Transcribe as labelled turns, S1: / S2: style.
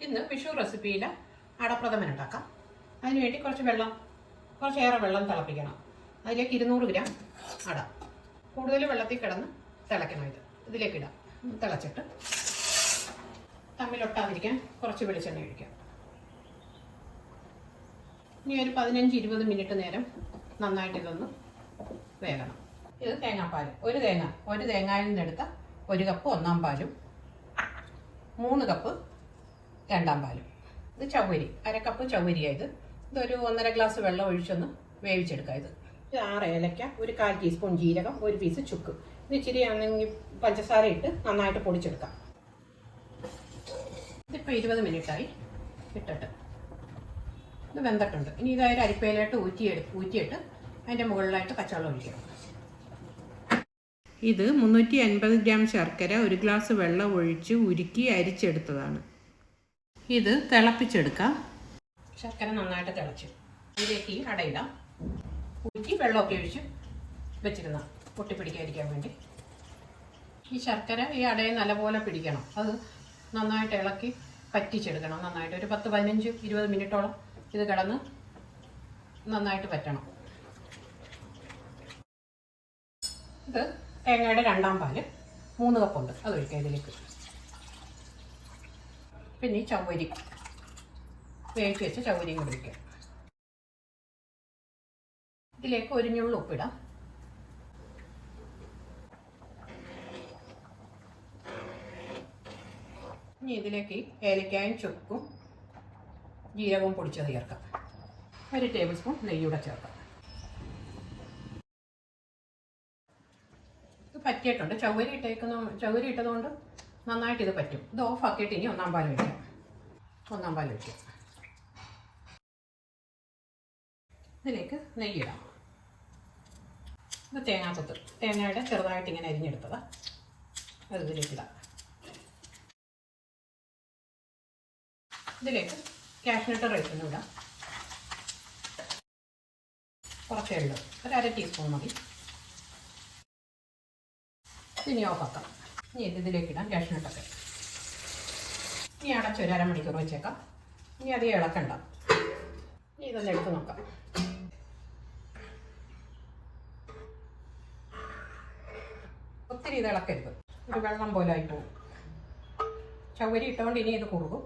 S1: ഇന്ന് വിഷു റെസിപ്പിയിൽ അടപ്രഥമൻ ഉണ്ടാക്കാം. അതിനുവേണ്ടി കുറച്ചേറെ വെള്ളം തിളപ്പിക്കണം. അതിലേക്ക് 200 ഗ്രാം അട. കൂടുതൽ വെള്ളത്തിൽ കിടന്ന് തിളയ്ക്കണം. ഇതിലേക്ക് ഇടാം. തിളച്ചിട്ട് തമ്മിലൊട്ടാതിരിക്കാൻ കുറച്ച് വെളിച്ചെണ്ണ ഒഴിക്കാം. ഇനി ഒരു 15-20 മിനിറ്റ് നേരം നന്നായിട്ട് ഇതൊന്ന് വേകണം. ഇത് തേങ്ങാപ്പാൽ. ഒരു തേങ്ങയിൽ നിന്നെടുത്ത 1 കപ്പ് ഒന്നാം പാലും 3 കപ്പ് രണ്ടാം പാലും. ഇത് ചവ്വരി, 1/2 കപ്പ് ചവ്വരിയായത്. ഇതൊരു 1.5 ഗ്ലാസ് വെള്ളം ഒഴിച്ചൊന്ന് വേവിച്ചെടുക്കാം. ഇത് 6 ഏലക്ക, ഒരു 1/4 ടീസ്പൂൺ ജീരകം, ഒരു പീസ് ചുക്ക്. ഇത് ഇച്ചിരി ആണെങ്കിൽ പഞ്ചസാര ഇട്ട് നന്നായിട്ട് പൊടിച്ചെടുക്കാം. ഇതിപ്പോൾ 20 മിനിറ്റായി ഇട്ടിട്ട് ഇത് വെന്തിട്ടുണ്ട്. ഇനി ഇതായത് അരിപ്പയിലായിട്ട് ഊറ്റിയിട്ട് അതിൻ്റെ മുകളിലായിട്ട് പച്ചവെള്ളം ഒഴിക്കണം.
S2: ഇത് 350 ഗ്രാം ശർക്കര 1 ഗ്ലാസ് വെള്ളം ഒഴിച്ച് ഉരുക്കി അരിച്ചെടുത്തതാണ്. ഇത് തിളപ്പിച്ചെടുക്കാം.
S1: ശർക്കര നന്നായിട്ട് തിളച്ച് ഇതിലേക്ക് ഈ അടയിടാം. ഊറ്റി വെള്ളമൊക്കെ ഒഴിച്ച് വെച്ചിരുന്ന പൊട്ടിപ്പിടിക്കാതിരിക്കാൻ വേണ്ടി. ഈ ശർക്കര ഈ അടയെ നല്ലപോലെ പിടിക്കണം. അത് നന്നായിട്ട് ഇളക്കി പറ്റിച്ചെടുക്കണം. നന്നായിട്ട് ഒരു 10-15-20 മിനിറ്റോളം ഇത് കിടന്ന് നന്നായിട്ട് പറ്റണം. ഇത് തേങ്ങയുടെ രണ്ടാം പാല് 3 കപ്പുണ്ട്. അത് ഒഴിക്കാം ഇതിലേക്ക്. പിന്നെ ഈ ചവ്വരി വേവിച്ച് വെച്ച് ചവ്വരിയും കൂടി ഒഴിക്കാം. ഇതിലേക്ക് 1 ഞുള്ള് ഉപ്പിടാം. ഇനി ഇതിലേക്ക് ഏലക്കായും ചുക്കും ജീരകവും പൊടിച്ചത് ചേർക്കാം. 1 ടേബിൾ സ്പൂൺ നെയ്യൂടെ ചേർക്കാം. ഇത് പറ്റിയിട്ടുണ്ട്. ചവ്വരി ഇട്ടതുകൊണ്ട് നന്നായിട്ട് ഇത് പറ്റും. ഇത് ഓഫാക്കിയിട്ട് ഇനി ഒന്നാം പാൽ ഒഴിക്കാം. ഇതിലേക്ക് നെയ്യിടാം. ഇത് തേങ്ങാക്കൊത്ത്, തേങ്ങയുടെ ചെറുതായിട്ട് ഇങ്ങനെ അരിഞ്ഞെടുത്തതാണ്. അത് ഇതിലേക്കിടാം. ഇതിലേക്ക് കാഷ്നട്ട് റൈസിനും ഇടാം. കുറച്ച് എള്ള്, ഒരു 1/2 ടീസ്പൂൺ മതി. ഇനി ഓഫാക്കാം. ഇനി ഇതിലേക്കിടാം കാഷ്നട്ടൊക്കെ. ഇനി അടച്ചൊരു 1/2 മണിക്കൂർ വെച്ചേക്കാം. ഇനി അധികം ഇളക്കണ്ട. ഇനി ഇതൊന്ന് എടുത്ത് നോക്കാം. ഒത്തിരി ഇത് ഇളക്കരുത്, ഒരു വെള്ളം പോലെ ആയി പോകും. ചവ്വരി ഇട്ടുകൊണ്ട് ഇനി ഇത് കുറുകും.